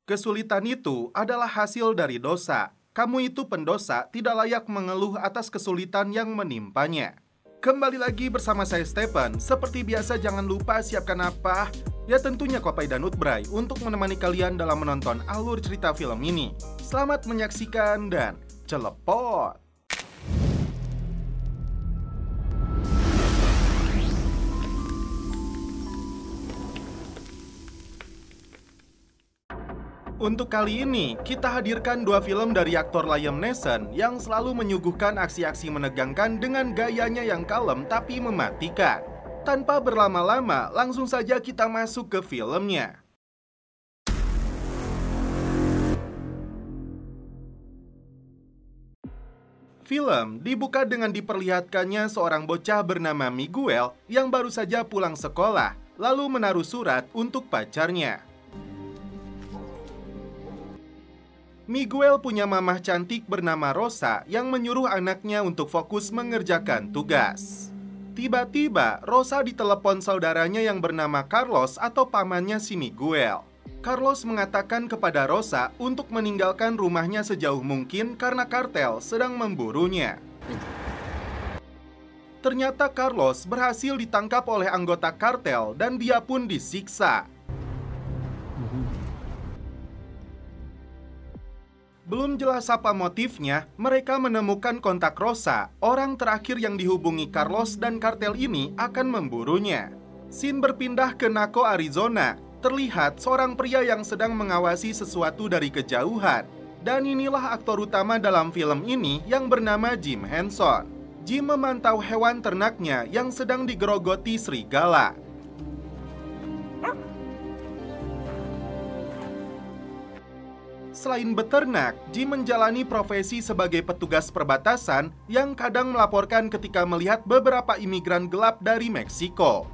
Kesulitan itu adalah hasil dari dosa. Kamu itu pendosa, tidak layak mengeluh atas kesulitan yang menimpanya. Kembali lagi bersama saya Stephen. Seperti biasa jangan lupa siapkan apa? Ya tentunya kopi dan Utbray untuk menemani kalian dalam menonton alur cerita film ini. Selamat menyaksikan dan celepot! Untuk kali ini, kita hadirkan dua film dari aktor Liam Neeson yang selalu menyuguhkan aksi-aksi menegangkan dengan gayanya yang kalem tapi mematikan. Tanpa berlama-lama, langsung saja kita masuk ke filmnya. Film dibuka dengan diperlihatkannya seorang bocah bernama Miguel yang baru saja pulang sekolah, lalu menaruh surat untuk pacarnya. Miguel punya mamah cantik bernama Rosa yang menyuruh anaknya untuk fokus mengerjakan tugas. Tiba-tiba, Rosa ditelepon saudaranya yang bernama Carlos atau pamannya si Miguel. Carlos mengatakan kepada Rosa untuk meninggalkan rumahnya sejauh mungkin karena kartel sedang memburunya. Ternyata Carlos berhasil ditangkap oleh anggota kartel dan dia pun disiksa. Belum jelas apa motifnya, mereka menemukan kontak Rosa, orang terakhir yang dihubungi Carlos dan kartel ini akan memburunya. Scene berpindah ke Naco, Arizona. Terlihat seorang pria yang sedang mengawasi sesuatu dari kejauhan. Dan inilah aktor utama dalam film ini yang bernama Jim Henson. Jim memantau hewan ternaknya yang sedang digerogoti serigala. Selain beternak, Jim menjalani profesi sebagai petugas perbatasan yang kadang melaporkan ketika melihat beberapa imigran gelap dari Meksiko.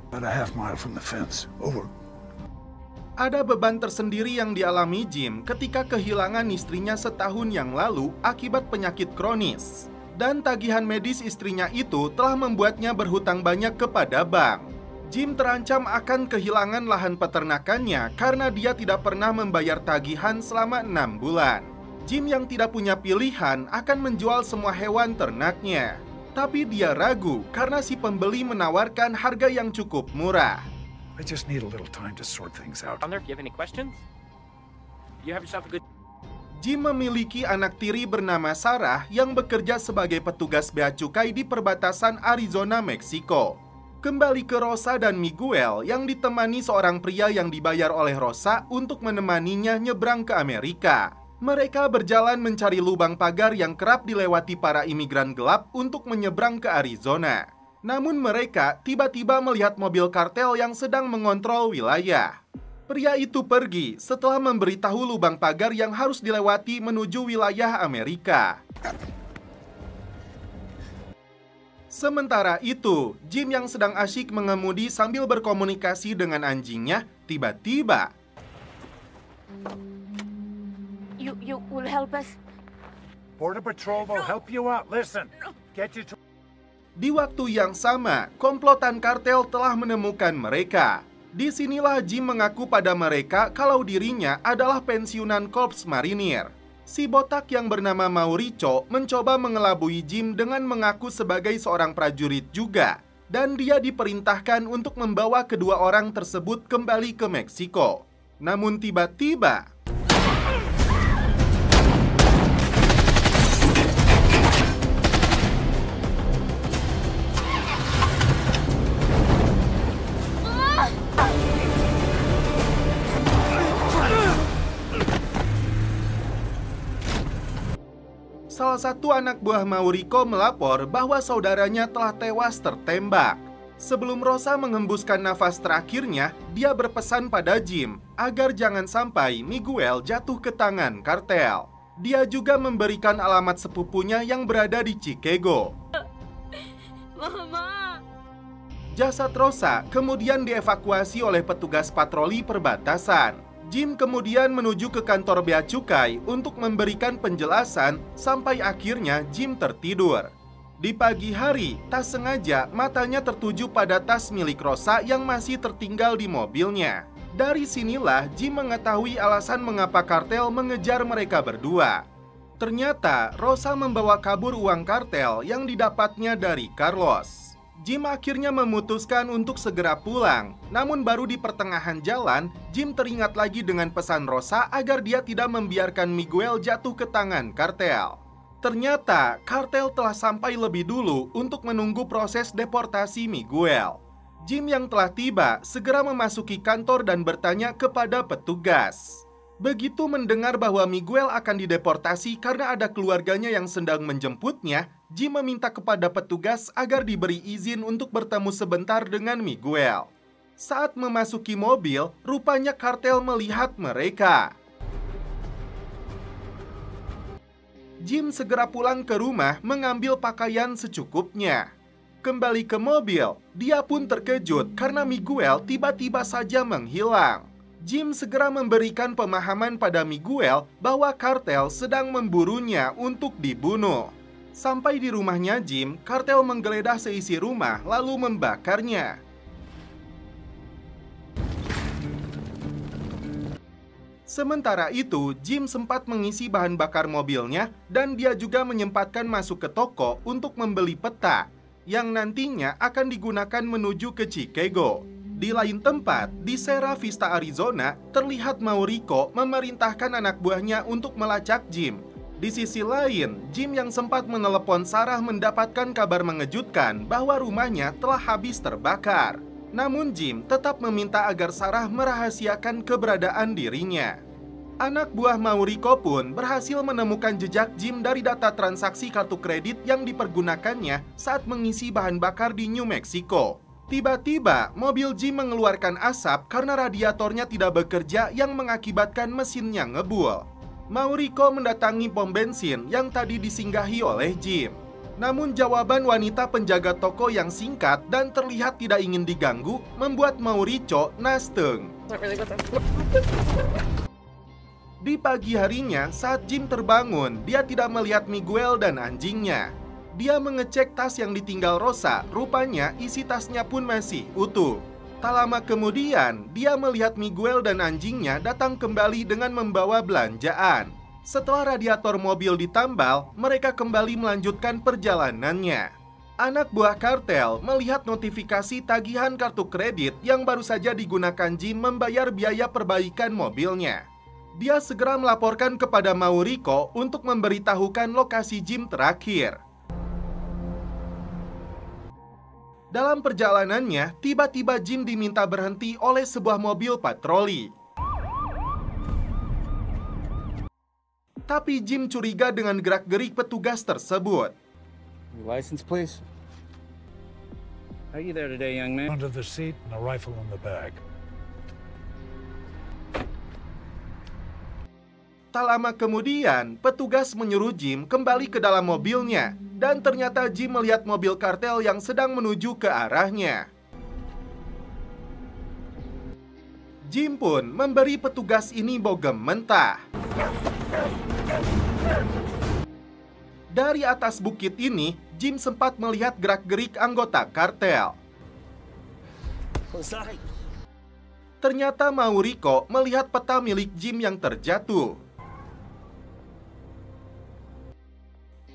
Ada beban tersendiri yang dialami Jim ketika kehilangan istrinya setahun yang lalu akibat penyakit kronis. Dan tagihan medis istrinya itu telah membuatnya berhutang banyak kepada bank. Jim terancam akan kehilangan lahan peternakannya karena dia tidak pernah membayar tagihan selama 6 bulan. Jim yang tidak punya pilihan akan menjual semua hewan ternaknya. Tapi dia ragu karena si pembeli menawarkan harga yang cukup murah. I just need a little time to sort things out. If you have any questions, you have yourself a good... Jim memiliki anak tiri bernama Sarah yang bekerja sebagai petugas bea cukai di perbatasan Arizona, Meksiko. Kembali ke Rosa dan Miguel yang ditemani seorang pria yang dibayar oleh Rosa untuk menemaninya nyebrang ke Amerika. Mereka berjalan mencari lubang pagar yang kerap dilewati para imigran gelap untuk menyeberang ke Arizona. Namun mereka tiba-tiba melihat mobil kartel yang sedang mengontrol wilayah. Pria itu pergi setelah memberitahu lubang pagar yang harus dilewati menuju wilayah Amerika. Sementara itu, Jim yang sedang asyik mengemudi sambil berkomunikasi dengan anjingnya, tiba-tiba You will help us? Border Patrol will help you out. Listen, get you to... Di waktu yang sama, komplotan kartel telah menemukan mereka. Disinilah Jim mengaku pada mereka kalau dirinya adalah pensiunan korps marinir. Si botak yang bernama Mauricio mencoba mengelabui Jim dengan mengaku sebagai seorang prajurit juga. Dan dia diperintahkan untuk membawa kedua orang tersebut kembali ke Meksiko. Namun tiba-tiba... Salah satu anak buah Mauricio melapor bahwa saudaranya telah tewas tertembak. Sebelum Rosa menghembuskan nafas terakhirnya, dia berpesan pada Jim agar jangan sampai Miguel jatuh ke tangan kartel. Dia juga memberikan alamat sepupunya yang berada di Chicago. Mama. Jasad Rosa kemudian dievakuasi oleh petugas patroli perbatasan. Jim kemudian menuju ke kantor bea cukai untuk memberikan penjelasan sampai akhirnya Jim tertidur. Di pagi hari, tak sengaja matanya tertuju pada tas milik Rosa yang masih tertinggal di mobilnya. Dari sinilah Jim mengetahui alasan mengapa kartel mengejar mereka berdua. Ternyata Rosa membawa kabur uang kartel yang didapatnya dari Carlos. Jim akhirnya memutuskan untuk segera pulang. Namun baru di pertengahan jalan, Jim teringat lagi dengan pesan Rosa agar dia tidak membiarkan Miguel jatuh ke tangan kartel. Ternyata kartel telah sampai lebih dulu untuk menunggu proses deportasi Miguel. Jim yang telah tiba segera memasuki kantor dan bertanya kepada petugas. Begitu mendengar bahwa Miguel akan dideportasi karena ada keluarganya yang sedang menjemputnya, Jim meminta kepada petugas agar diberi izin untuk bertemu sebentar dengan Miguel. Saat memasuki mobil, rupanya kartel melihat mereka. Jim segera pulang ke rumah mengambil pakaian secukupnya. Kembali ke mobil, dia pun terkejut karena Miguel tiba-tiba saja menghilang. Jim segera memberikan pemahaman pada Miguel bahwa kartel sedang memburunya untuk dibunuh. Sampai di rumahnya Jim, kartel menggeledah seisi rumah lalu membakarnya. Sementara itu, Jim sempat mengisi bahan bakar mobilnya dan dia juga menyempatkan masuk ke toko untuk membeli peta yang nantinya akan digunakan menuju ke Chicago. Di lain tempat, di Sierra Vista, Arizona, terlihat Maurico memerintahkan anak buahnya untuk melacak Jim. Di sisi lain, Jim yang sempat menelepon Sarah mendapatkan kabar mengejutkan bahwa rumahnya telah habis terbakar. Namun Jim tetap meminta agar Sarah merahasiakan keberadaan dirinya. Anak buah Maurico pun berhasil menemukan jejak Jim dari data transaksi kartu kredit yang dipergunakannya saat mengisi bahan bakar di New Mexico. Tiba-tiba, mobil Jim mengeluarkan asap karena radiatornya tidak bekerja yang mengakibatkan mesinnya ngebul. Maurico mendatangi pom bensin yang tadi disinggahi oleh Jim. Namun jawaban wanita penjaga toko yang singkat dan terlihat tidak ingin diganggu membuat Maurico nasteng. Di pagi harinya, saat Jim terbangun, dia tidak melihat Miguel dan anjingnya. Dia mengecek tas yang ditinggal Rosa, rupanya isi tasnya pun masih utuh. Tak lama kemudian, dia melihat Miguel dan anjingnya datang kembali dengan membawa belanjaan. Setelah radiator mobil ditambal, mereka kembali melanjutkan perjalanannya. Anak buah kartel melihat notifikasi tagihan kartu kredit yang baru saja digunakan Jim membayar biaya perbaikan mobilnya. Dia segera melaporkan kepada Maurico untuk memberitahukan lokasi Jim terakhir. Dalam perjalanannya, tiba-tiba Jim diminta berhenti oleh sebuah mobil patroli. Tapi Jim curiga dengan gerak-gerik petugas tersebut. Your license, please. How are you there today, young man? Under the seat and a rifle in the bag. Tak lama kemudian, petugas menyuruh Jim kembali ke dalam mobilnya. Dan ternyata Jim melihat mobil kartel yang sedang menuju ke arahnya. Jim pun memberi petugas ini bogem mentah. Dari atas bukit ini, Jim sempat melihat gerak-gerik anggota kartel. Ternyata Maurico melihat peta milik Jim yang terjatuh.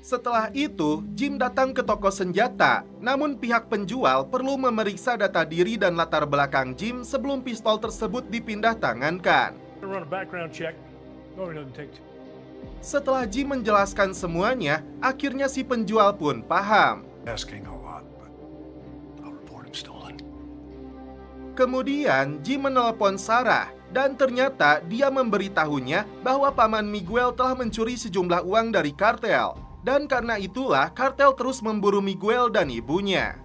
Setelah itu, Jim datang ke toko senjata. Namun pihak penjual perlu memeriksa data diri dan latar belakang Jim sebelum pistol tersebut dipindah tangankan. Run a background check. Normally doesn't take two. Setelah Jim menjelaskan semuanya, akhirnya si penjual pun paham. Asking a lot, but I'll report him stolen. Kemudian Jim menelepon Sarah dan ternyata dia memberitahunya bahwa paman Miguel telah mencuri sejumlah uang dari kartel. Dan karena itulah kartel terus memburu Miguel dan ibunya.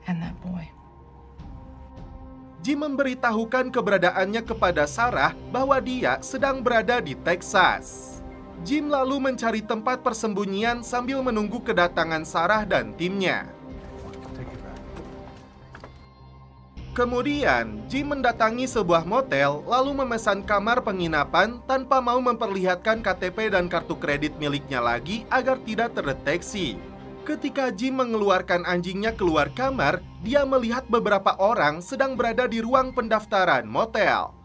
And that boy. Jim memberitahukan keberadaannya kepada Sarah bahwa dia sedang berada di Texas. Jim lalu mencari tempat persembunyian sambil menunggu kedatangan Sarah dan timnya. Kemudian, Jim mendatangi sebuah motel lalu memesan kamar penginapan tanpa mau memperlihatkan KTP dan kartu kredit miliknya lagi agar tidak terdeteksi. Ketika Jim mengeluarkan anjingnya keluar kamar, dia melihat beberapa orang sedang berada di ruang pendaftaran motel.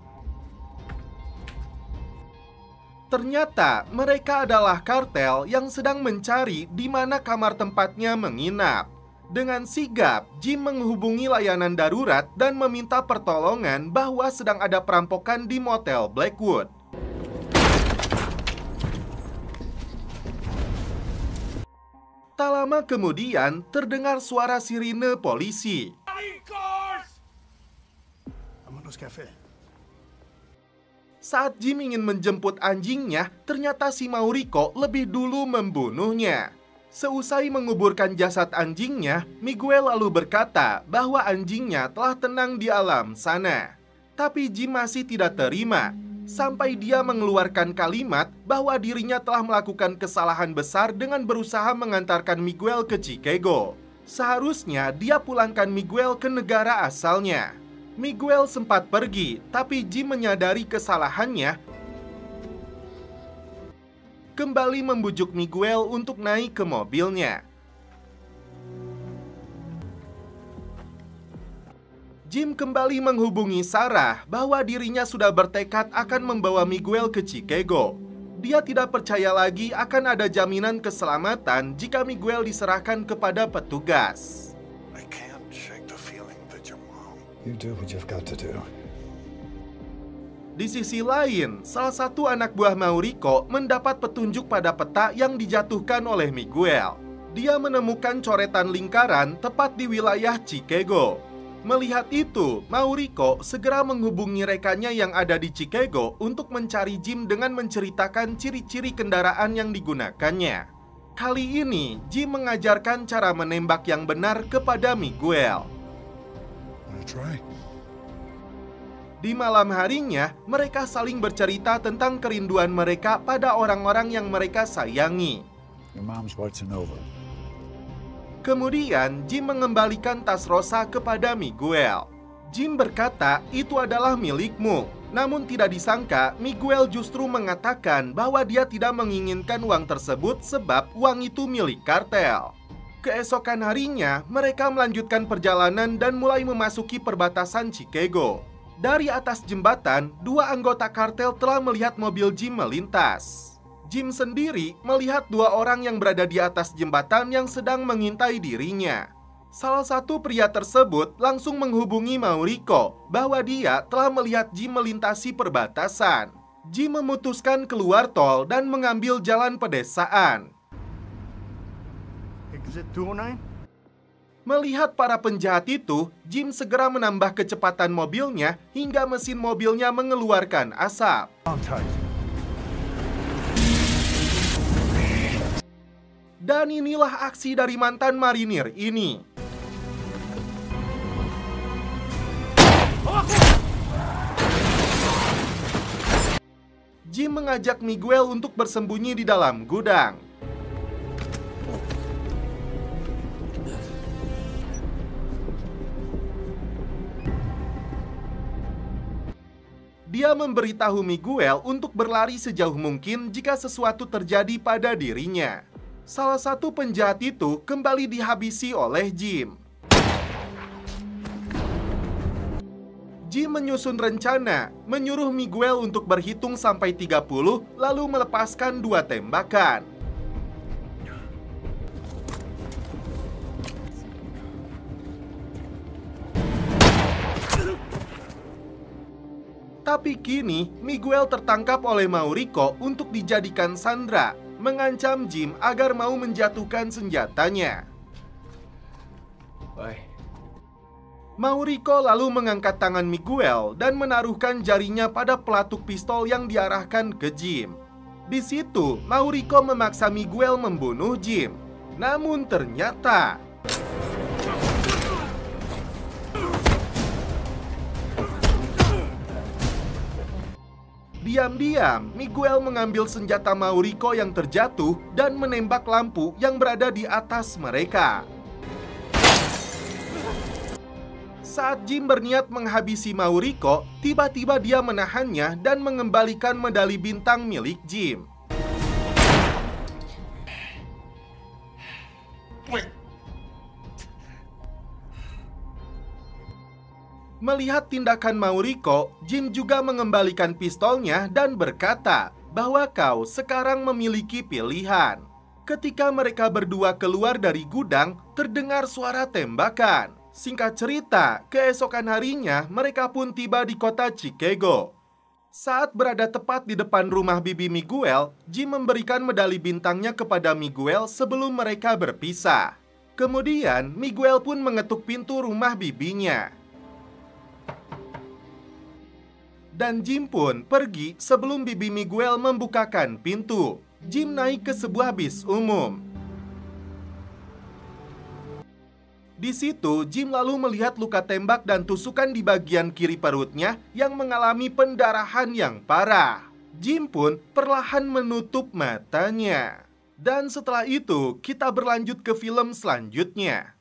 Ternyata mereka adalah kartel yang sedang mencari di mana kamar tempatnya menginap. Dengan sigap, Jim menghubungi layanan darurat dan meminta pertolongan bahwa sedang ada perampokan di motel Blackwood. Tak lama kemudian, terdengar suara sirine polisi. Saat Jim ingin menjemput anjingnya, ternyata si Maurico lebih dulu membunuhnya. Seusai menguburkan jasad anjingnya, Miguel lalu berkata bahwa anjingnya telah tenang di alam sana. Tapi Jim masih tidak terima, sampai dia mengeluarkan kalimat bahwa dirinya telah melakukan kesalahan besar dengan berusaha mengantarkan Miguel ke Chicago. Seharusnya dia pulangkan Miguel ke negara asalnya. Miguel sempat pergi, tapi Jim menyadari kesalahannya, kembali membujuk Miguel untuk naik ke mobilnya. Jim kembali menghubungi Sarah bahwa dirinya sudah bertekad akan membawa Miguel ke Chicago. Dia tidak percaya lagi akan ada jaminan keselamatan jika Miguel diserahkan kepada petugas. I can't shake the feeling that you're wrong. You do what you've got to do. Di sisi lain, salah satu anak buah Maurico mendapat petunjuk pada peta yang dijatuhkan oleh Miguel. Dia menemukan coretan lingkaran tepat di wilayah Chicago. Melihat itu, Maurico segera menghubungi rekannya yang ada di Chicago untuk mencari Jim dengan menceritakan ciri-ciri kendaraan yang digunakannya. Kali ini, Jim mengajarkan cara menembak yang benar kepada Miguel. Di malam harinya, mereka saling bercerita tentang kerinduan mereka pada orang-orang yang mereka sayangi. Your mom's watching over. Kemudian, Jim mengembalikan tas Rosa kepada Miguel. Jim berkata, itu adalah milikmu. Namun tidak disangka, Miguel justru mengatakan bahwa dia tidak menginginkan uang tersebut sebab uang itu milik kartel. Keesokan harinya, mereka melanjutkan perjalanan dan mulai memasuki perbatasan Chicago. Dari atas jembatan, dua anggota kartel telah melihat mobil Jim melintas. Jim sendiri melihat dua orang yang berada di atas jembatan yang sedang mengintai dirinya. Salah satu pria tersebut langsung menghubungi Maurico bahwa dia telah melihat Jim melintasi perbatasan. Jim memutuskan keluar tol dan mengambil jalan pedesaan. Exit 209? Melihat para penjahat itu, Jim segera menambah kecepatan mobilnya hingga mesin mobilnya mengeluarkan asap. Dan inilah aksi dari mantan marinir ini. Jim mengajak Miguel untuk bersembunyi di dalam gudang. Dia memberitahu Miguel untuk berlari sejauh mungkin jika sesuatu terjadi pada dirinya. Salah satu penjahat itu kembali dihabisi oleh Jim. Jim menyusun rencana, menyuruh Miguel untuk berhitung sampai 30, lalu melepaskan 2 tembakan. Tapi kini, Miguel tertangkap oleh Maurico untuk dijadikan sandera, mengancam Jim agar mau menjatuhkan senjatanya. Bye. Maurico lalu mengangkat tangan Miguel dan menaruhkan jarinya pada pelatuk pistol yang diarahkan ke Jim. Di situ, Maurico memaksa Miguel membunuh Jim. Namun ternyata diam-diam, Miguel mengambil senjata Maurico yang terjatuh dan menembak lampu yang berada di atas mereka. Saat Jim berniat menghabisi Maurico, tiba-tiba dia menahannya dan mengembalikan medali bintang milik Jim. Melihat tindakan Mauriko, Jim juga mengembalikan pistolnya dan berkata bahwa kau sekarang memiliki pilihan. Ketika mereka berdua keluar dari gudang, terdengar suara tembakan. Singkat cerita, keesokan harinya mereka pun tiba di kota Chicago. Saat berada tepat di depan rumah Bibi Miguel, Jim memberikan medali bintangnya kepada Miguel sebelum mereka berpisah. Kemudian, Miguel pun mengetuk pintu rumah bibinya. Dan Jim pun pergi sebelum Bibi Miguel membukakan pintu. Jim naik ke sebuah bis umum. Di situ, Jim lalu melihat luka tembak dan tusukan di bagian kiri perutnya yang mengalami pendarahan yang parah. Jim pun perlahan menutup matanya. Dan setelah itu, kita berlanjut ke film selanjutnya.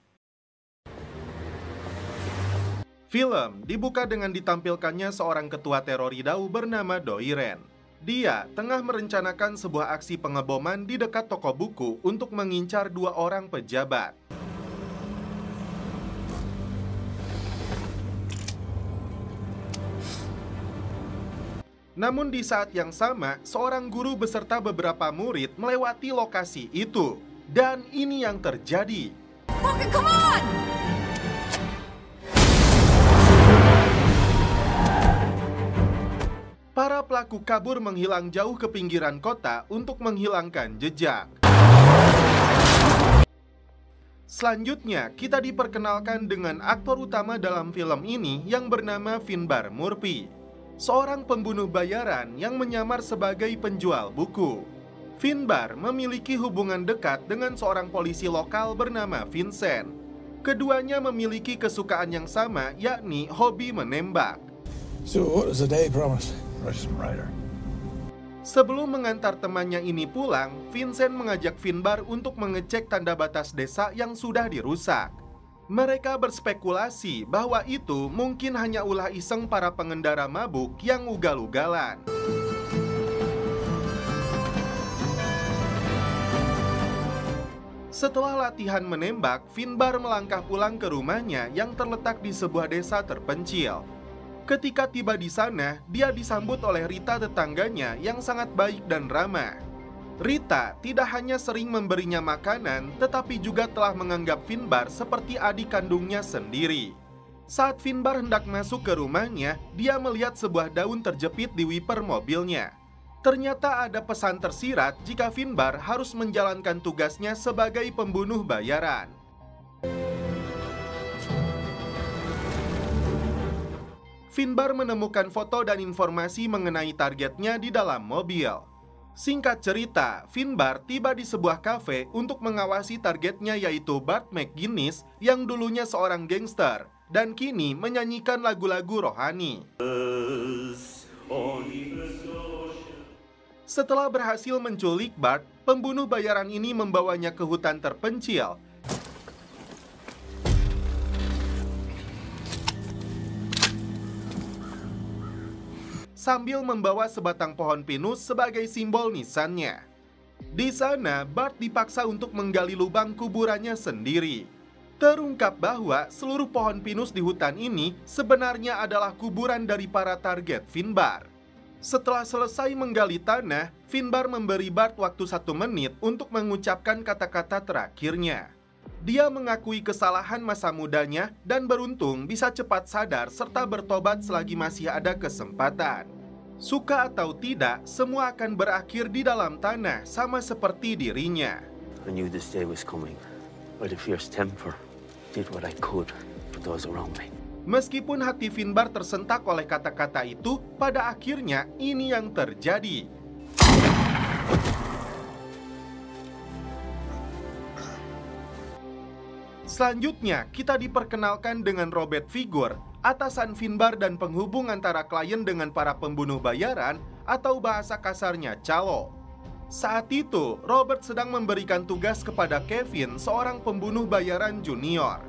Film dibuka dengan ditampilkannya seorang ketua teroridau bernama Doiren. Dia tengah merencanakan sebuah aksi pengeboman di dekat toko buku untuk mengincar 2 orang pejabat. Namun di saat yang sama, seorang guru beserta beberapa murid melewati lokasi itu. Dan ini yang terjadi. Fucking come on! Para pelaku kabur menghilang jauh ke pinggiran kota untuk menghilangkan jejak. Selanjutnya, kita diperkenalkan dengan aktor utama dalam film ini yang bernama Finbar Murphy, seorang pembunuh bayaran yang menyamar sebagai penjual buku. Finbar memiliki hubungan dekat dengan seorang polisi lokal bernama Vincent. Keduanya memiliki kesukaan yang sama, yakni hobi menembak. So, what does the day promise? Russian writer. Sebelum mengantar temannya ini pulang, Vincent mengajak Finbar untuk mengecek tanda batas desa yang sudah dirusak. Mereka berspekulasi bahwa itu mungkin hanya ulah iseng para pengendara mabuk yang ugal-ugalan. Setelah latihan menembak, Finbar melangkah pulang ke rumahnya yang terletak di sebuah desa terpencil. Ketika tiba di sana, dia disambut oleh Rita tetangganya yang sangat baik dan ramah. Rita tidak hanya sering memberinya makanan, tetapi juga telah menganggap Finbar seperti adik kandungnya sendiri. Saat Finbar hendak masuk ke rumahnya, dia melihat sebuah daun terjepit di wiper mobilnya. Ternyata ada pesan tersirat jika Finbar harus menjalankan tugasnya sebagai pembunuh bayaran. Finbar menemukan foto dan informasi mengenai targetnya di dalam mobil. Singkat cerita, Finbar tiba di sebuah kafe untuk mengawasi targetnya, yaitu Bart McGinnis yang dulunya seorang gangster dan kini menyanyikan lagu-lagu rohani. Setelah berhasil menculik Bart, pembunuh bayaran ini membawanya ke hutan terpencil. Sambil membawa sebatang pohon pinus sebagai simbol nisannya. Di sana, Bart dipaksa untuk menggali lubang kuburannya sendiri. Terungkap bahwa seluruh pohon pinus di hutan ini sebenarnya adalah kuburan dari para target Finbar. Setelah selesai menggali tanah, Finbar memberi Bart waktu 1 menit untuk mengucapkan kata-kata terakhirnya. Dia mengakui kesalahan masa mudanya dan beruntung bisa cepat sadar serta bertobat selagi masih ada kesempatan. Suka atau tidak, semua akan berakhir di dalam tanah sama seperti dirinya. I knew this day was coming. By the fierce temper, did what I could for those around me. Meskipun hati Finbar tersentak oleh kata-kata itu, pada akhirnya ini yang terjadi. Selanjutnya, kita diperkenalkan dengan Robert Figur, atasan Finbar dan penghubung antara klien dengan para pembunuh bayaran atau bahasa kasarnya calo. Saat itu, Robert sedang memberikan tugas kepada Kevin, seorang pembunuh bayaran junior.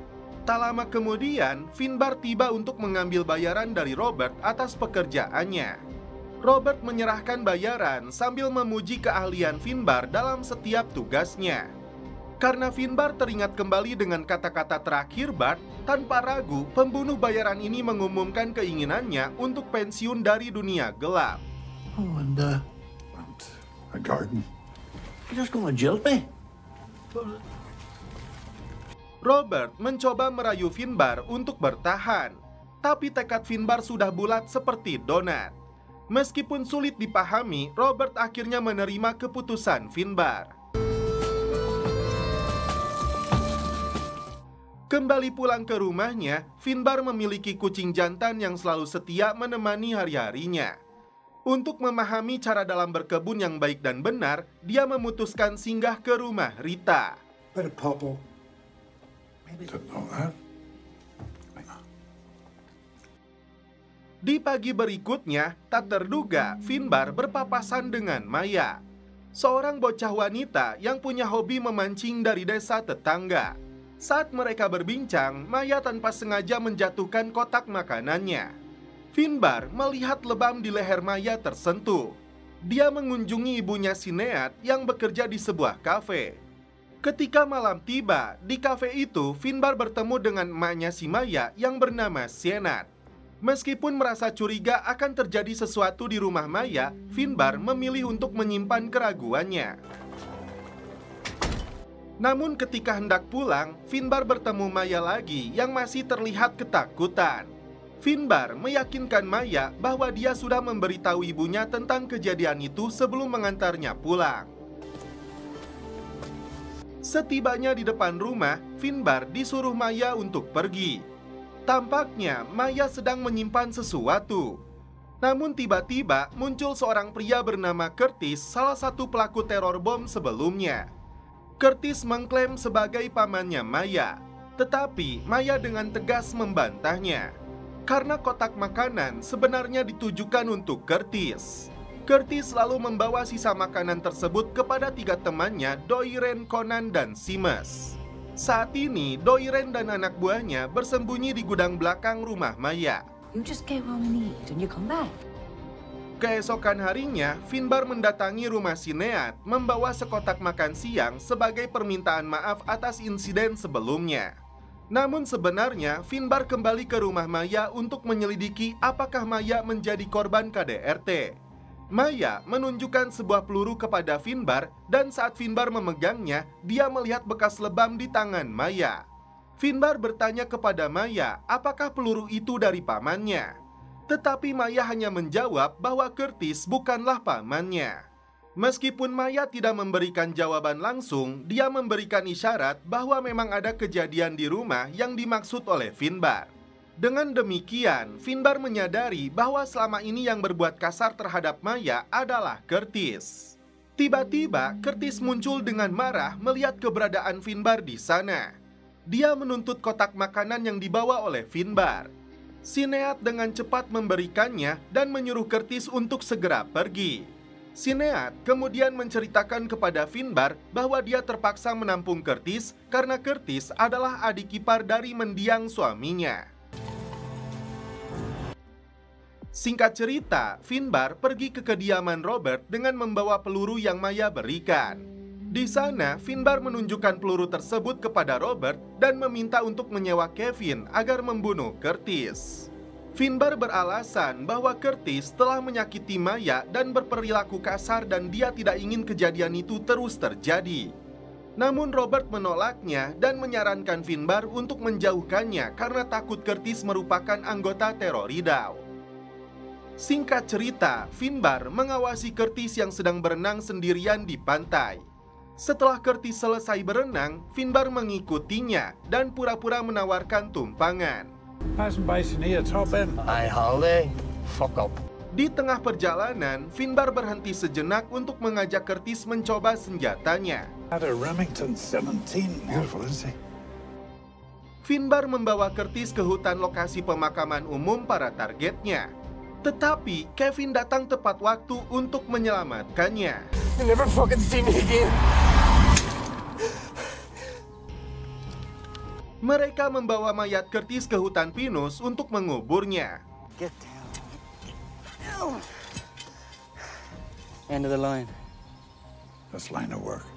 Tak lama kemudian, Finbar tiba untuk mengambil bayaran dari Robert atas pekerjaannya. Robert menyerahkan bayaran sambil memuji keahlian Finbar dalam setiap tugasnya. Karena Finbar teringat kembali dengan kata-kata terakhir Bart, tanpa ragu, pembunuh bayaran ini mengumumkan keinginannya untuk pensiun dari dunia gelap. Oh, and a garden. You're just gonna jilt me? Robert mencoba merayu Finbar untuk bertahan, tapi tekad Finbar sudah bulat seperti donat. Meskipun sulit dipahami, Robert akhirnya menerima keputusan Finbar. Kembali pulang ke rumahnya, Finbar memiliki kucing jantan yang selalu setia menemani hari-harinya. Untuk memahami cara dalam berkebun yang baik dan benar, dia memutuskan singgah ke rumah Rita. But a purple. Didn't know that. Di pagi berikutnya, tak terduga Finbar berpapasan dengan Maya, seorang bocah wanita yang punya hobi memancing dari desa tetangga. Saat mereka berbincang, Maya tanpa sengaja menjatuhkan kotak makanannya. Finbar melihat lebam di leher Maya tersentuh. Dia mengunjungi ibunya Sinead yang bekerja di sebuah kafe. Ketika malam tiba, di kafe itu Finbar bertemu dengan emaknya si Maya yang bernama Sienad. Meskipun merasa curiga akan terjadi sesuatu di rumah Maya, Finbar memilih untuk menyimpan keraguannya. Namun ketika hendak pulang, Finbar bertemu Maya lagi yang masih terlihat ketakutan. Finbar meyakinkan Maya bahwa dia sudah memberitahu ibunya tentang kejadian itu sebelum mengantarnya pulang. Setibanya di depan rumah, Finbar disuruh Maya untuk pergi. Tampaknya Maya sedang menyimpan sesuatu. Namun tiba-tiba muncul seorang pria bernama Curtis, salah satu pelaku teror bom sebelumnya. Curtis mengklaim sebagai pamannya Maya, tetapi Maya dengan tegas membantahnya. Karena kotak makanan sebenarnya ditujukan untuk Curtis. Curtis selalu membawa sisa makanan tersebut kepada 3 temannya, Doiren, Conan, dan Seamus. Saat ini, Doiren dan anak buahnya bersembunyi di gudang belakang rumah Maya. You just get what we need and you come back. Keesokan harinya, Finbar mendatangi rumah Sinead membawa sekotak makan siang sebagai permintaan maaf atas insiden sebelumnya. Namun sebenarnya, Finbar kembali ke rumah Maya untuk menyelidiki apakah Maya menjadi korban KDRT. Maya menunjukkan sebuah peluru kepada Finbar dan saat Finbar memegangnya, dia melihat bekas lebam di tangan Maya. Finbar bertanya kepada Maya apakah peluru itu dari pamannya. Tetapi Maya hanya menjawab bahwa Curtis bukanlah pamannya. Meskipun Maya tidak memberikan jawaban langsung, dia memberikan isyarat bahwa memang ada kejadian di rumah yang dimaksud oleh Finbar. Dengan demikian, Finbar menyadari bahwa selama ini yang berbuat kasar terhadap Maya adalah Curtis. Tiba-tiba, Curtis muncul dengan marah melihat keberadaan Finbar di sana. Dia menuntut kotak makanan yang dibawa oleh Finbar. Sinead dengan cepat memberikannya dan menyuruh Curtis untuk segera pergi. Sinead kemudian menceritakan kepada Finbar bahwa dia terpaksa menampung Curtis karena Curtis adalah adik ipar dari mendiang suaminya. Singkat cerita, Finbar pergi ke kediaman Robert dengan membawa peluru yang Maya berikan. Di sana, Finbar menunjukkan peluru tersebut kepada Robert dan meminta untuk menyewa Kevin agar membunuh Curtis. Finbar beralasan bahwa Curtis telah menyakiti Maya dan berperilaku kasar dan dia tidak ingin kejadian itu terus terjadi. Namun Robert menolaknya dan menyarankan Finbar untuk menjauhkannya karena takut Curtis merupakan anggota teror Riddau. Singkat cerita, Finbar mengawasi Curtis yang sedang berenang sendirian di pantai. Setelah Curtis selesai berenang, Finbar mengikutinya dan pura-pura menawarkan tumpangan. Nice and bison here, top end. Aye, Holiday. Fuck up. Di tengah perjalanan, Finbar berhenti sejenak untuk mengajak Curtis mencoba senjatanya. Had a Remington 17. Beautiful, isn't he? Finbar membawa Curtis ke hutan lokasi pemakaman umum para targetnya. Tetapi Kevin datang tepat waktu untuk menyelamatkannya. You never fucking see me again. Mereka membawa mayat Curtis ke hutan pinus untuk menguburnya. Get down. End of the line. That's line of work.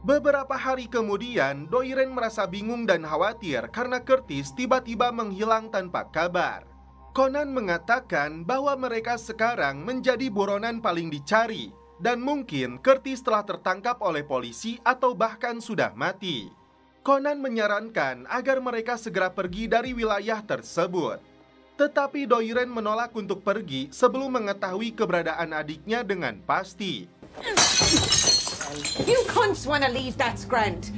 Beberapa hari kemudian, Doiren merasa bingung dan khawatir karena Curtis tiba-tiba menghilang tanpa kabar. Conan mengatakan bahwa mereka sekarang menjadi buronan paling dicari, dan mungkin Curtis telah tertangkap oleh polisi atau bahkan sudah mati. Conan menyarankan agar mereka segera pergi dari wilayah tersebut. Tetapi Doiren menolak untuk pergi sebelum mengetahui keberadaan adiknya dengan pasti. You cunts wanna leave, that's grand.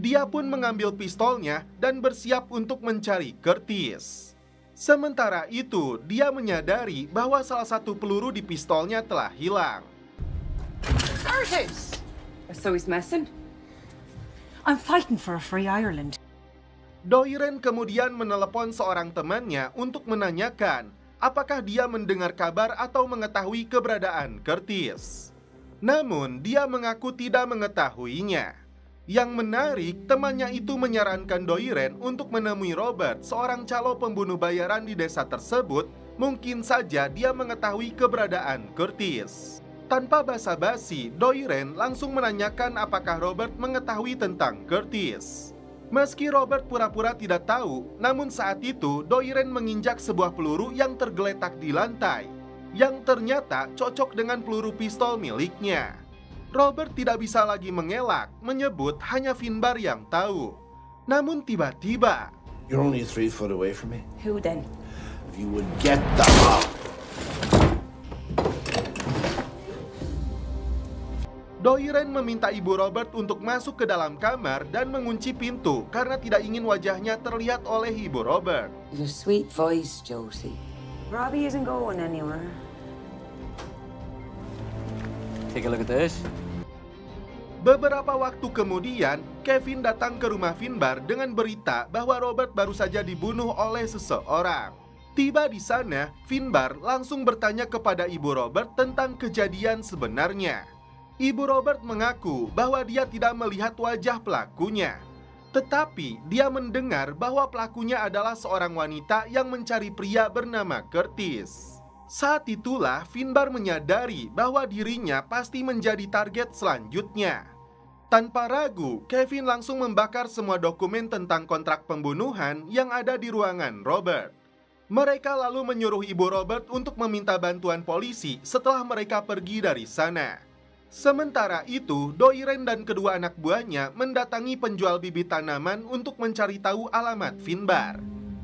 Dia pun mengambil pistolnya dan bersiap untuk mencari Curtis. Sementara itu, dia menyadari bahwa salah satu peluru di pistolnya telah hilang. Curtis! So he's missing? I'm fighting for a free Ireland. Doiren kemudian menelepon seorang temannya untuk menanyakan apakah dia mendengar kabar atau mengetahui keberadaan Curtis. Namun, dia mengaku tidak mengetahuinya. Yang menarik, temannya itu menyarankan Doiren untuk menemui Robert, seorang calo pembunuh bayaran di desa tersebut. Mungkin saja dia mengetahui keberadaan Curtis. Tanpa basa-basi, Doiren langsung menanyakan apakah Robert mengetahui tentang Curtis. Meski Robert pura-pura tidak tahu, namun saat itu Doiren menginjak sebuah peluru yang tergeletak di lantai, yang ternyata cocok dengan peluru pistol miliknya. Robert tidak bisa lagi mengelak, menyebut hanya Finbar yang tahu. Namun tiba-tiba, You're only 3 foot away from me. Who then? If you would get the... Doiren meminta ibu Robert untuk masuk ke dalam kamar dan mengunci pintu karena tidak ingin wajahnya terlihat oleh ibu Robert. Your sweet voice, Josie. Robbie isn't going anywhere. Take a look at this. Beberapa waktu kemudian, Kevin datang ke rumah Finbar dengan berita bahwa Robert baru saja dibunuh oleh seseorang. Tiba di sana, Finbar langsung bertanya kepada ibu Robert tentang kejadian sebenarnya. Ibu Robert mengaku bahwa dia tidak melihat wajah pelakunya. Tetapi dia mendengar bahwa pelakunya adalah seorang wanita yang mencari pria bernama Curtis. Saat itulah Finbar menyadari bahwa dirinya pasti menjadi target selanjutnya. Tanpa ragu, Kevin langsung membakar semua dokumen tentang kontrak pembunuhan yang ada di ruangan Robert. Mereka lalu menyuruh ibu Robert untuk meminta bantuan polisi setelah mereka pergi dari sana. Sementara itu, Doiren dan kedua anak buahnya mendatangi penjual bibit tanaman untuk mencari tahu alamat Finbar.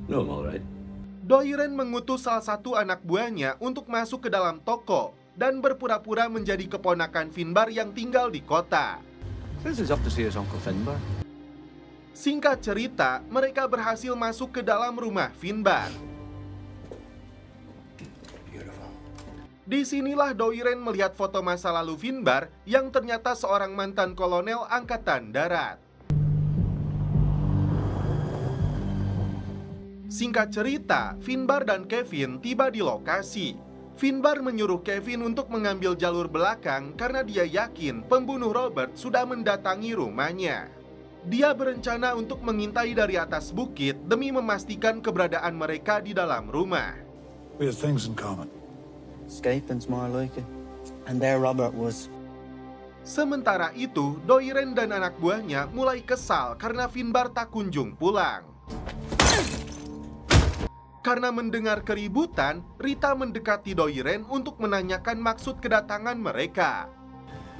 No, I'm all right. Doiren mengutus salah satu anak buahnya untuk masuk ke dalam toko dan berpura-pura menjadi keponakan Finbar yang tinggal di kota. This is up to see his Uncle Finbar. Singkat cerita, mereka berhasil masuk ke dalam rumah Finbar. Disinilah Doiren melihat foto masa lalu Finbar yang ternyata seorang mantan kolonel angkatan darat. Singkat cerita, Finbar dan Kevin tiba di lokasi. Finbar menyuruh Kevin untuk mengambil jalur belakang karena dia yakin pembunuh Robert sudah mendatangi rumahnya. Dia berencana untuk mengintai dari atas bukit demi memastikan keberadaan mereka di dalam rumah. We have things in common. Escaping's more like it. And there Robert was. Sementara itu, Doiren dan anak buahnya mulai kesal karena Finbar tak kunjung pulang. Karena mendengar keributan, Rita mendekati Doiren untuk menanyakan maksud kedatangan mereka.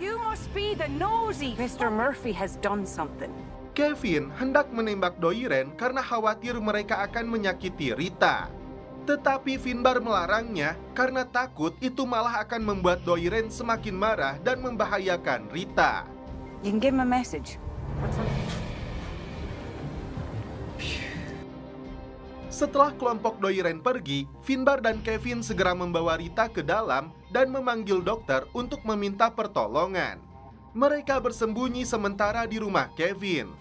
You must be the nosy. Mr. Murphy has done something. Kevin hendak menembak Doiren karena khawatir mereka akan menyakiti Rita. Tetapi Finbar melarangnya karena takut itu malah akan membuat Doiren semakin marah dan membahayakan Rita. You can give him a message. Setelah kelompok Doiren pergi, Finbar dan Kevin segera membawa Rita ke dalam dan memanggil dokter untuk meminta pertolongan. Mereka bersembunyi sementara di rumah Kevin.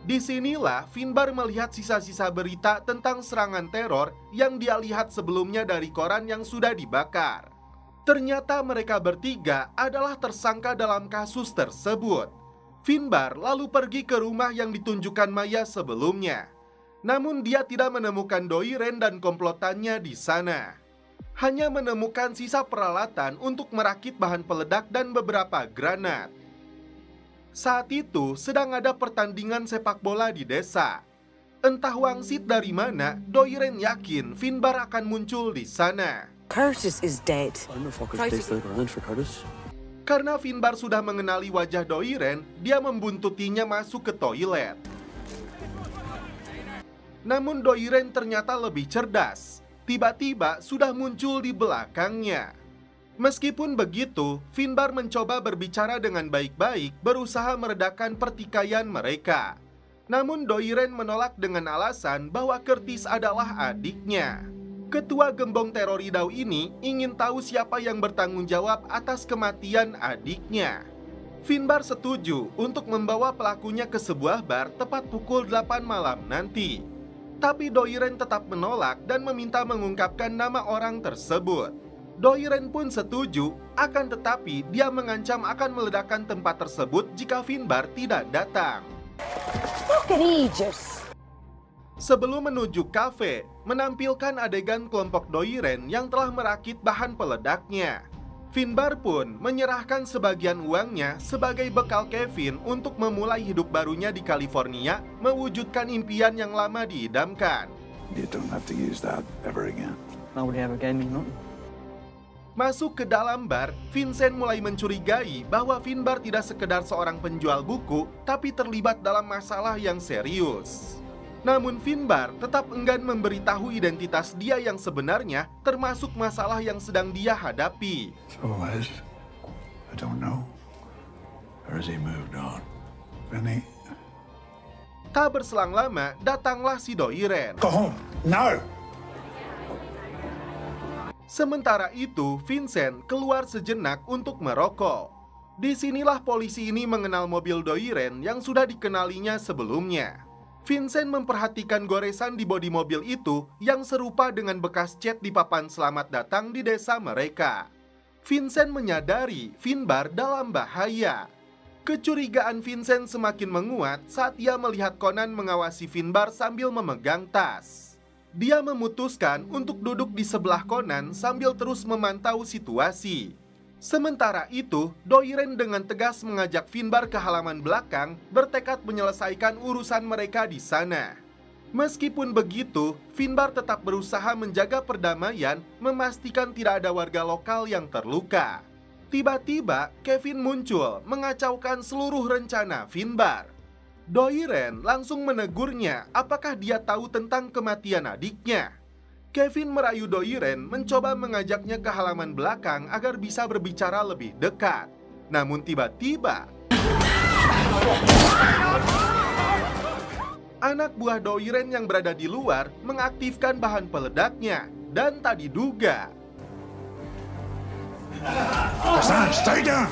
Disinilah Finbar melihat sisa-sisa berita tentang serangan teror yang dia lihat sebelumnya dari koran yang sudah dibakar. Ternyata mereka bertiga adalah tersangka dalam kasus tersebut. Finbar lalu pergi ke rumah yang ditunjukkan Maya sebelumnya. Namun dia tidak menemukan Doiren dan komplotannya di sana. hanya menemukan sisa peralatan untuk merakit bahan peledak dan beberapa granat. Saat itu sedang ada pertandingan sepak bola di desa. Entah wangsit dari mana, Doiren yakin Finbar akan muncul di sana. Curtis is dead. Karena Finbar sudah mengenali wajah Doiren, dia membuntutinya masuk ke toilet. Namun Doiren ternyata lebih cerdas. Tiba-tiba sudah muncul di belakangnya. Meskipun begitu, Finbar mencoba berbicara dengan baik-baik, berusaha meredakan pertikaian mereka. Namun Doiren menolak dengan alasan bahwa Curtis adalah adiknya. Ketua gembong teroridau ini ingin tahu siapa yang bertanggung jawab atas kematian adiknya. Finbar setuju untuk membawa pelakunya ke sebuah bar tepat pukul 8 malam nanti. Tapi Doiren tetap menolak dan meminta mengungkapkan nama orang tersebut. Doiren pun setuju, akan tetapi dia mengancam akan meledakkan tempat tersebut jika Finbar tidak datang. Fucking Aegis. Sebelum menuju kafe, menampilkan adegan kelompok Doiren yang telah merakit bahan peledaknya. Finbar pun menyerahkan sebagian uangnya sebagai bekal Kevin untuk memulai hidup barunya di California, mewujudkan impian yang lama diidamkan. You don't have to use that ever again. Nobody ever gave me nothing. Masuk ke dalam bar, Vincent mulai mencurigai bahwa Finbar tidak sekedar seorang penjual buku, tapi terlibat dalam masalah yang serius. Namun Finbar tetap enggan memberitahu identitas dia yang sebenarnya, termasuk masalah yang sedang dia hadapi. So, Les, I don't know. Or has he moved on? Benny? Tak berselang lama, datanglah si Doiren. Go home, now! Sementara itu, Vincent keluar sejenak untuk merokok. Disinilah polisi ini mengenal mobil Doiren yang sudah dikenalinya sebelumnya. Vincent memperhatikan goresan di bodi mobil itu yang serupa dengan bekas cat di papan selamat datang di desa mereka. Vincent menyadari Finbar dalam bahaya. Kecurigaan Vincent semakin menguat saat ia melihat Conan mengawasi Finbar sambil memegang tas. Dia memutuskan untuk duduk di sebelah Conan sambil terus memantau situasi. Sementara itu, Doiren dengan tegas mengajak Finbar ke halaman belakang, bertekad menyelesaikan urusan mereka di sana. Meskipun begitu, Finbar tetap berusaha menjaga perdamaian, memastikan tidak ada warga lokal yang terluka. Tiba-tiba, Kevin muncul, mengacaukan seluruh rencana Finbar. Doiren langsung menegurnya apakah dia tahu tentang kematian adiknya. Kevin merayu Doiren mencoba mengajaknya ke halaman belakang agar bisa berbicara lebih dekat. Namun tiba-tiba anak buah Doiren yang berada di luar mengaktifkan bahan peledaknya dan tak diduga. Hassan, stay down!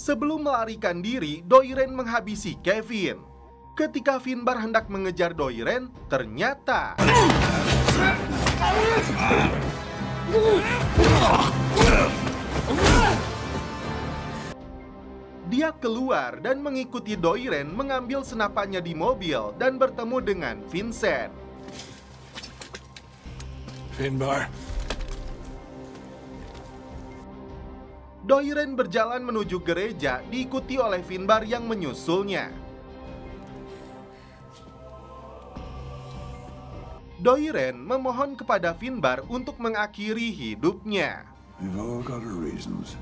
Sebelum melarikan diri, Doiren menghabisi Kevin. Ketika Finbar hendak mengejar Doiren, ternyata dia keluar dan mengikuti Doiren mengambil senapannya di mobil dan bertemu dengan Vincent. Finbar. Doiren berjalan menuju gereja diikuti oleh Finbar yang menyusulnya. Doiren memohon kepada Finbar untuk mengakhiri hidupnya. We've all got our reasons.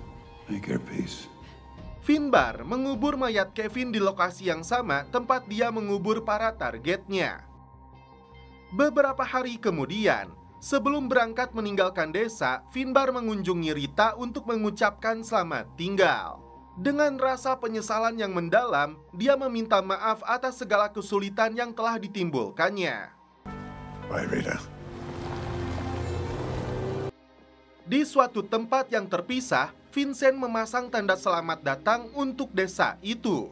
Make your peace. Finbar mengubur mayat Kevin di lokasi yang sama tempat dia mengubur para targetnya. Beberapa hari kemudian, sebelum berangkat meninggalkan desa, Finbar mengunjungi Rita untuk mengucapkan selamat tinggal. Dengan rasa penyesalan yang mendalam, dia meminta maaf atas segala kesulitan yang telah ditimbulkannya. Bye, Rita. Di suatu tempat yang terpisah, Vincent memasang tanda selamat datang untuk desa itu.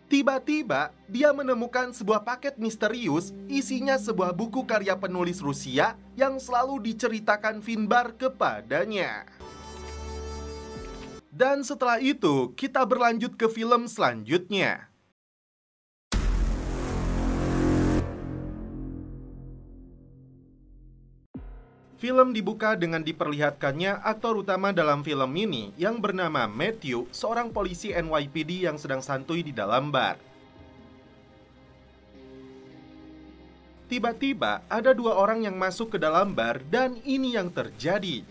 Tiba-tiba, dia menemukan sebuah paket misterius, isinya sebuah buku karya penulis Rusia yang selalu diceritakan Finbar kepadanya. Dan setelah itu, kita berlanjut ke film selanjutnya. Film dibuka dengan diperlihatkannya aktor utama dalam film ini yang bernama Matthew, seorang polisi NYPD yang sedang santuy di dalam bar. Tiba-tiba ada 2 orang yang masuk ke dalam bar dan ini yang terjadi.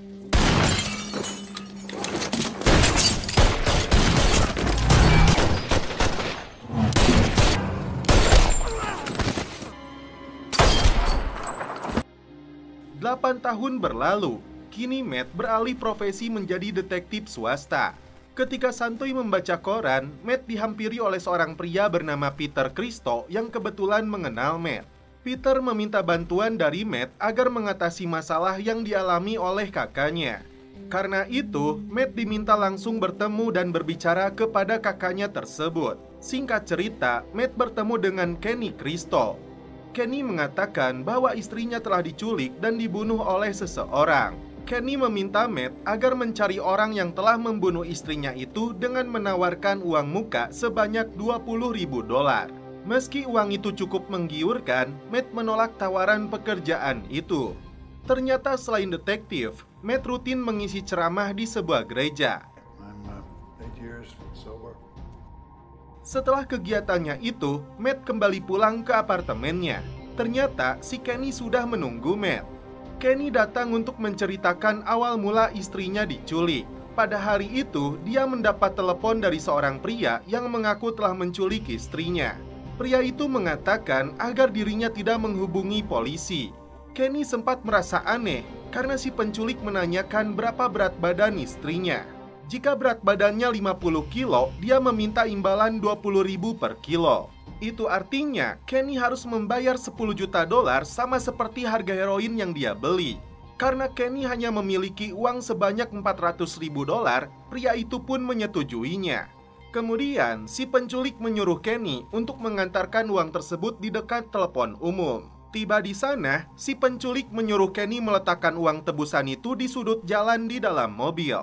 Delapan tahun berlalu, kini Matt beralih profesi menjadi detektif swasta. Ketika santuy membaca koran, Matt dihampiri oleh seorang pria bernama Peter Cristo yang kebetulan mengenal Matt. Peter meminta bantuan dari Matt agar mengatasi masalah yang dialami oleh kakaknya. Karena itu, Matt diminta langsung bertemu dan berbicara kepada kakaknya tersebut. Singkat cerita, Matt bertemu dengan Kenny Cristo. Kenny mengatakan bahwa istrinya telah diculik dan dibunuh oleh seseorang. Kenny meminta Matt agar mencari orang yang telah membunuh istrinya itu dengan menawarkan uang muka sebanyak $20.000. Meski uang itu cukup menggiurkan, Matt menolak tawaran pekerjaan itu. Ternyata selain detektif, Matt rutin mengisi ceramah di sebuah gereja. I'm 8 years sober. Setelah kegiatannya itu, Matt kembali pulang ke apartemennya. Ternyata si Kenny sudah menunggu Matt. Kenny datang untuk menceritakan awal mula istrinya diculik. Pada hari itu, dia mendapat telepon dari seorang pria yang mengaku telah menculik istrinya. Pria itu mengatakan agar dirinya tidak menghubungi polisi. Kenny sempat merasa aneh karena si penculik menanyakan berapa berat badan istrinya. Jika berat badannya 50 kilo, dia meminta imbalan $20.000 per kilo. Itu artinya Kenny harus membayar $10 juta sama seperti harga heroin yang dia beli. Karena Kenny hanya memiliki uang sebanyak $400.000, pria itu pun menyetujuinya. Kemudian, si penculik menyuruh Kenny untuk mengantarkan uang tersebut di dekat telepon umum. Tiba di sana, si penculik menyuruh Kenny meletakkan uang tebusan itu di sudut jalan di dalam mobil.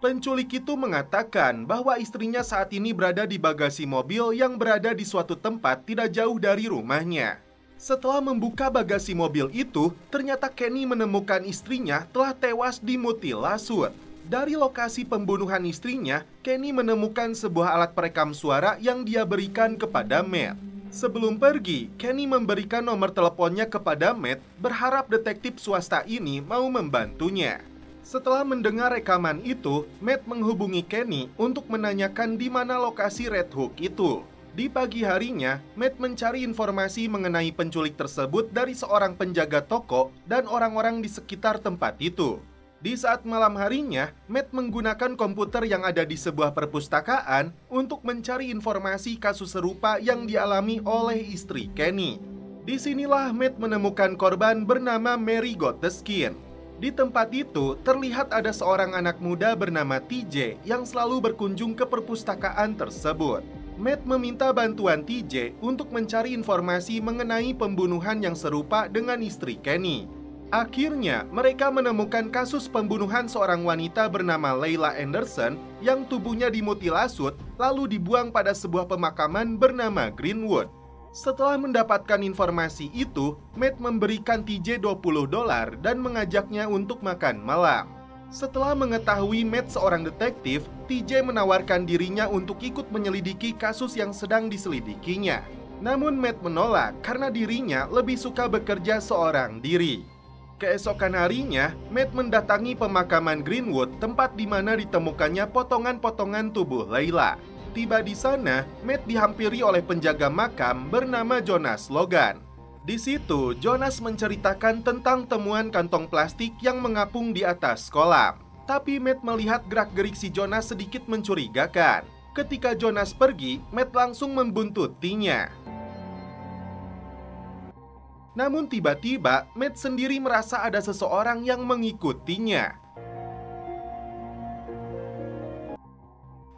Penculik itu mengatakan bahwa istrinya saat ini berada di bagasi mobil yang berada di suatu tempat tidak jauh dari rumahnya. Setelah membuka bagasi mobil itu, ternyata Kenny menemukan istrinya telah tewas dimutilasi. Dari lokasi pembunuhan istrinya, Kenny menemukan sebuah alat perekam suara yang dia berikan kepada Matt. Sebelum pergi, Kenny memberikan nomor teleponnya kepada Matt, berharap detektif swasta ini mau membantunya. Setelah mendengar rekaman itu, Matt menghubungi Kenny untuk menanyakan di mana lokasi Red Hook itu. Di pagi harinya, Matt mencari informasi mengenai penculik tersebut dari seorang penjaga toko dan orang-orang di sekitar tempat itu. Di saat malam harinya, Matt menggunakan komputer yang ada di sebuah perpustakaan untuk mencari informasi kasus serupa yang dialami oleh istri Kenny. Disinilah Matt menemukan korban bernama Mary Gotteskin. Di tempat itu, terlihat ada seorang anak muda bernama TJ yang selalu berkunjung ke perpustakaan tersebut. Matt meminta bantuan TJ untuk mencari informasi mengenai pembunuhan yang serupa dengan istri Kenny. Akhirnya, mereka menemukan kasus pembunuhan seorang wanita bernama Leila Anderson yang tubuhnya dimutilasi lalu dibuang pada sebuah pemakaman bernama Greenwood. Setelah mendapatkan informasi itu, Matt memberikan TJ $20 dan mengajaknya untuk makan malam. Setelah mengetahui Matt seorang detektif, TJ menawarkan dirinya untuk ikut menyelidiki kasus yang sedang diselidikinya. Namun Matt menolak karena dirinya lebih suka bekerja seorang diri. Keesokan harinya, Matt mendatangi pemakaman Greenwood, tempat di mana ditemukannya potongan-potongan tubuh Leila. Tiba di sana, Matt dihampiri oleh penjaga makam bernama Jonas Logan. Di situ, Jonas menceritakan tentang temuan kantong plastik yang mengapung di atas kolam. Tapi Matt melihat gerak-gerik si Jonas sedikit mencurigakan. Ketika Jonas pergi, Matt langsung membuntutinya. Namun tiba-tiba, Matt sendiri merasa ada seseorang yang mengikutinya.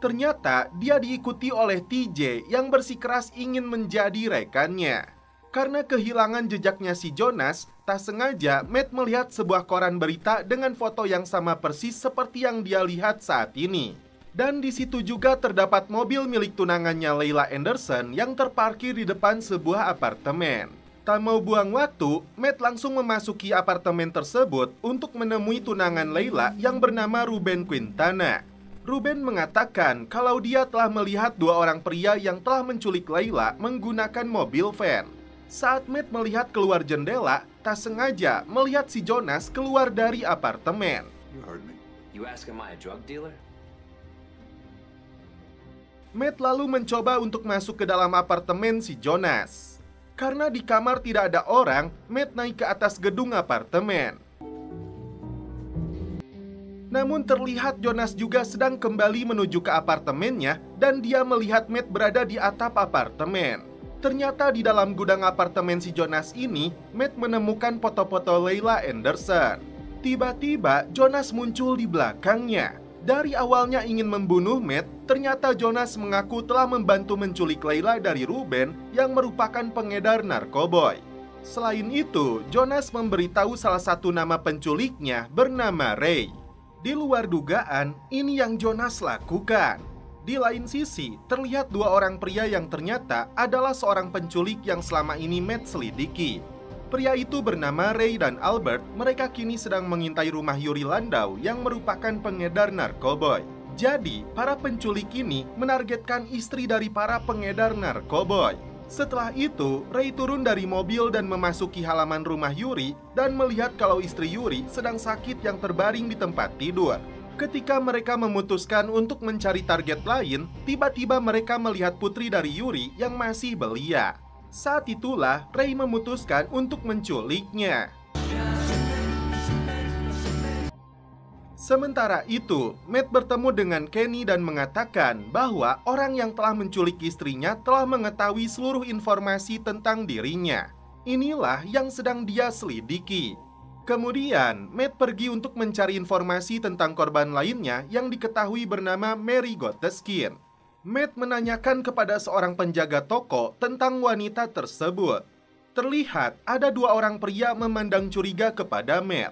Ternyata dia diikuti oleh TJ yang bersikeras ingin menjadi rekannya. Karena kehilangan jejaknya si Jonas, tak sengaja Matt melihat sebuah koran berita dengan foto yang sama persis seperti yang dia lihat saat ini. Dan di situ juga terdapat mobil milik tunangannya Leila Anderson yang terparkir di depan sebuah apartemen. Tak mau buang waktu, Matt langsung memasuki apartemen tersebut untuk menemui tunangan Layla yang bernama Ruben Quintana. Ruben mengatakan kalau dia telah melihat dua orang pria yang telah menculik Layla menggunakan mobil van. Saat Matt melihat keluar jendela, tak sengaja melihat si Jonas keluar dari apartemen. You heard me. You ask, am I a drug dealer? Matt lalu mencoba untuk masuk ke dalam apartemen si Jonas. Karena di kamar tidak ada orang, Matt naik ke atas gedung apartemen. Namun terlihat Jonas juga sedang kembali menuju ke apartemennya dan dia melihat Matt berada di atap apartemen. Ternyata di dalam gudang apartemen si Jonas ini, Matt menemukan foto-foto Layla Anderson. Tiba-tiba Jonas muncul di belakangnya. Dari awalnya ingin membunuh Matt, ternyata Jonas mengaku telah membantu menculik Layla dari Ruben yang merupakan pengedar narkoboy. Selain itu, Jonas memberitahu salah satu nama penculiknya bernama Ray. Di luar dugaan, ini yang Jonas lakukan. Di lain sisi, terlihat dua orang pria yang ternyata adalah seorang penculik yang selama ini Matt selidiki. Pria itu bernama Ray dan Albert. Mereka kini sedang mengintai rumah Yuri Landau yang merupakan pengedar narkoboy. Jadi, para penculik ini menargetkan istri dari para pengedar narkoboy. Setelah itu, Ray turun dari mobil dan memasuki halaman rumah Yuri dan melihat kalau istri Yuri sedang sakit yang terbaring di tempat tidur. Ketika mereka memutuskan untuk mencari target lain, tiba-tiba mereka melihat putri dari Yuri yang masih belia. Saat itulah Ray memutuskan untuk menculiknya. Sementara itu, Matt bertemu dengan Kenny dan mengatakan bahwa orang yang telah menculik istrinya telah mengetahui seluruh informasi tentang dirinya. Inilah yang sedang dia selidiki. Kemudian, Matt pergi untuk mencari informasi tentang korban lainnya yang diketahui bernama Mary Goteskin. Matt menanyakan kepada seorang penjaga toko tentang wanita tersebut. Terlihat ada dua orang pria memandang curiga kepada Matt.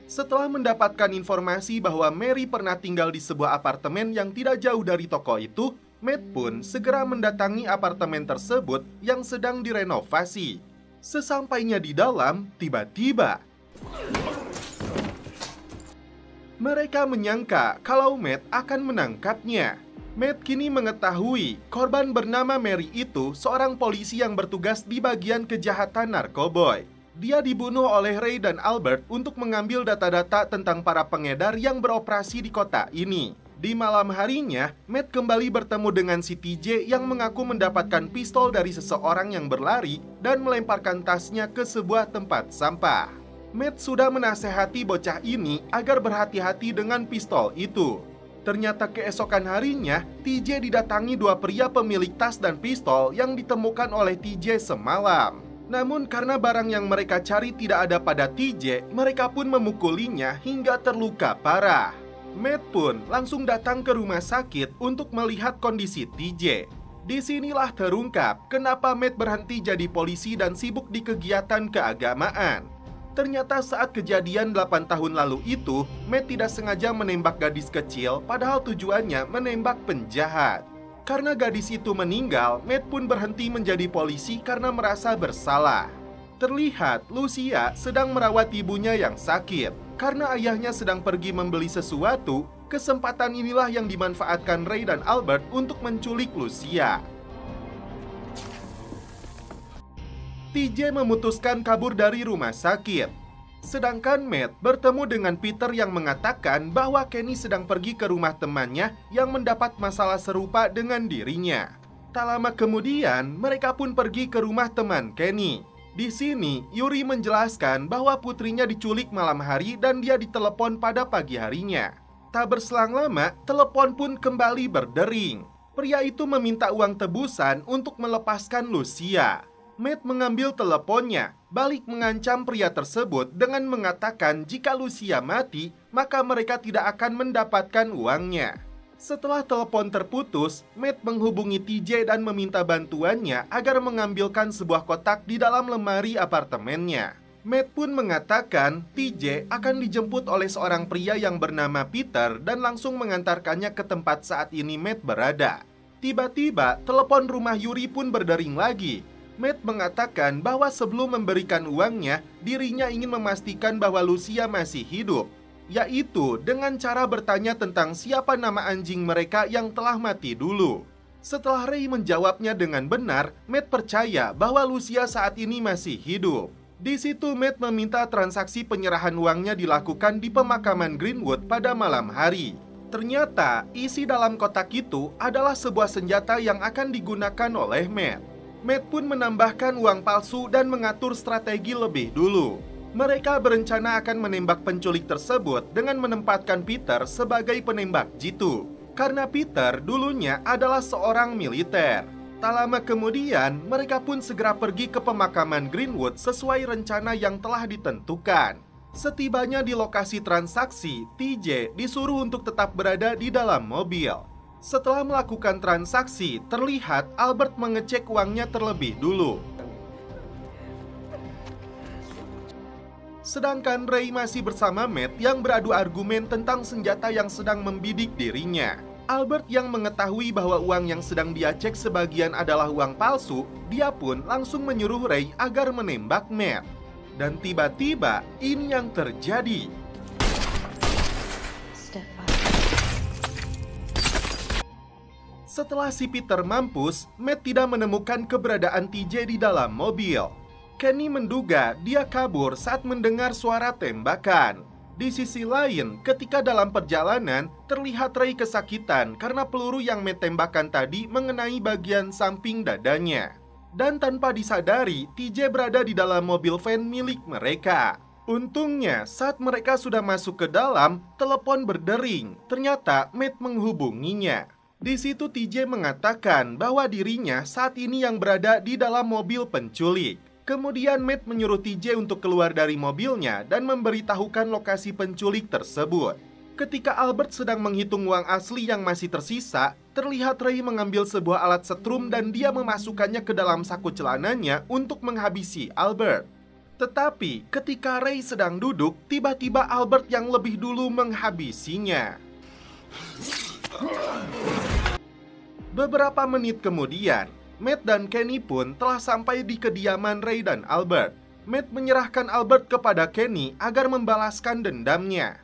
Setelah mendapatkan informasi bahwa Mary pernah tinggal di sebuah apartemen yang tidak jauh dari toko itu, Matt pun segera mendatangi apartemen tersebut yang sedang direnovasi. Sesampainya di dalam, tiba-tiba mereka menyangka kalau Matt akan menangkapnya. Matt kini mengetahui korban bernama Mary itu seorang polisi yang bertugas di bagian kejahatan narkoboy. Dia dibunuh oleh Ray dan Albert untuk mengambil data-data tentang para pengedar yang beroperasi di kota ini. Di malam harinya, Matt kembali bertemu dengan si TJ yang mengaku mendapatkan pistol dari seseorang yang berlari dan melemparkan tasnya ke sebuah tempat sampah. Matt sudah menasehati bocah ini agar berhati-hati dengan pistol itu. Ternyata keesokan harinya, TJ didatangi dua pria pemilik tas dan pistol yang ditemukan oleh TJ semalam. Namun karena barang yang mereka cari tidak ada pada TJ, mereka pun memukulinya hingga terluka parah. Matt pun langsung datang ke rumah sakit untuk melihat kondisi TJ. Disinilah terungkap kenapa Matt berhenti jadi polisi dan sibuk di kegiatan keagamaan. Ternyata saat kejadian 8 tahun lalu itu, Matt tidak sengaja menembak gadis kecil, padahal tujuannya menembak penjahat. Karena gadis itu meninggal, Matt pun berhenti menjadi polisi karena merasa bersalah. Terlihat Lucia sedang merawat ibunya yang sakit. Karena ayahnya sedang pergi membeli sesuatu, kesempatan inilah yang dimanfaatkan Ray dan Albert untuk menculik Lucia. TJ memutuskan kabur dari rumah sakit. Sedangkan Matt bertemu dengan Peter yang mengatakan bahwa Kenny sedang pergi ke rumah temannya yang mendapat masalah serupa dengan dirinya. Tak lama kemudian, mereka pun pergi ke rumah teman Kenny. Di sini, Yuri menjelaskan bahwa putrinya diculik malam hari dan dia ditelepon pada pagi harinya. Tak berselang lama, telepon pun kembali berdering. Pria itu meminta uang tebusan untuk melepaskan Lucia. Matt mengambil teleponnya, balik mengancam pria tersebut dengan mengatakan jika Lucia mati, maka mereka tidak akan mendapatkan uangnya. Setelah telepon terputus, Matt menghubungi TJ dan meminta bantuannya agar mengambilkan sebuah kotak di dalam lemari apartemennya. Matt pun mengatakan TJ akan dijemput oleh seorang pria yang bernama Peter dan langsung mengantarkannya ke tempat saat ini Matt berada. Tiba-tiba, telepon rumah Yuri pun berdering lagi. Matt mengatakan bahwa sebelum memberikan uangnya, dirinya ingin memastikan bahwa Lucia masih hidup, yaitu dengan cara bertanya tentang siapa nama anjing mereka yang telah mati dulu. Setelah Ray menjawabnya dengan benar, Matt percaya bahwa Lucia saat ini masih hidup. Di situ Matt meminta transaksi penyerahan uangnya dilakukan di pemakaman Greenwood pada malam hari. Ternyata isi dalam kotak itu adalah sebuah senjata yang akan digunakan oleh Matt. Matt pun menambahkan uang palsu dan mengatur strategi lebih dulu. Mereka berencana akan menembak penculik tersebut dengan menempatkan Peter sebagai penembak jitu. Karena Peter dulunya adalah seorang militer. Tak lama kemudian, mereka pun segera pergi ke pemakaman Greenwood sesuai rencana yang telah ditentukan. Setibanya di lokasi transaksi, TJ disuruh untuk tetap berada di dalam mobil. Setelah melakukan transaksi, terlihat Albert mengecek uangnya terlebih dulu. Sedangkan Ray masih bersama Matt yang beradu argumen tentang senjata yang sedang membidik dirinya. Albert yang mengetahui bahwa uang yang sedang dia cek sebagian adalah uang palsu, dia pun langsung menyuruh Ray agar menembak Matt. Dan tiba-tiba ini yang terjadi. Setelah si Peter mampus, Matt tidak menemukan keberadaan TJ di dalam mobil. Kenny menduga dia kabur saat mendengar suara tembakan. Di sisi lain, ketika dalam perjalanan, terlihat Ray kesakitan karena peluru yang Matt tembakan tadi mengenai bagian samping dadanya. Dan tanpa disadari, TJ berada di dalam mobil van milik mereka. Untungnya, saat mereka sudah masuk ke dalam, telepon berdering. Ternyata Matt menghubunginya. Di situ TJ mengatakan bahwa dirinya saat ini yang berada di dalam mobil penculik. Kemudian Matt menyuruh TJ untuk keluar dari mobilnya dan memberitahukan lokasi penculik tersebut. Ketika Albert sedang menghitung uang asli yang masih tersisa, terlihat Ray mengambil sebuah alat setrum dan dia memasukkannya ke dalam saku celananya untuk menghabisi Albert. Tetapi ketika Ray sedang duduk, tiba-tiba Albert yang lebih dulu menghabisinya. Beberapa menit kemudian, Matt dan Kenny pun telah sampai di kediaman Ray dan Albert. Matt menyerahkan Albert kepada Kenny agar membalaskan dendamnya.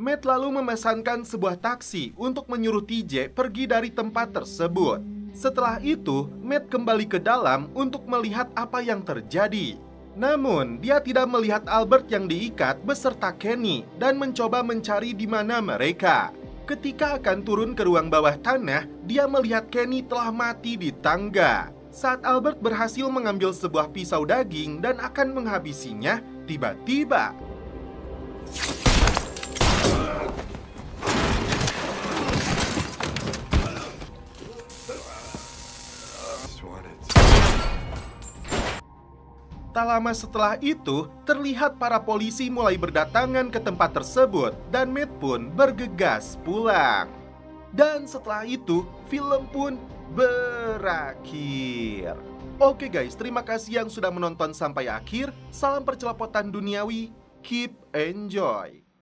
Matt lalu memesankan sebuah taksi untuk menyuruh TJ pergi dari tempat tersebut. Setelah itu, Matt kembali ke dalam untuk melihat apa yang terjadi. Namun, dia tidak melihat Albert yang diikat beserta Kenny dan mencoba mencari di mana mereka. Ketika akan turun ke ruang bawah tanah, dia melihat Kenny telah mati di tangga. Saat Albert berhasil mengambil sebuah pisau daging dan akan menghabisinya, tiba-tiba tak lama setelah itu, terlihat para polisi mulai berdatangan ke tempat tersebut dan Matt pun bergegas pulang. Dan setelah itu, film pun berakhir. Oke guys, terima kasih yang sudah menonton sampai akhir. Salam percelopotan duniawi, keep enjoy.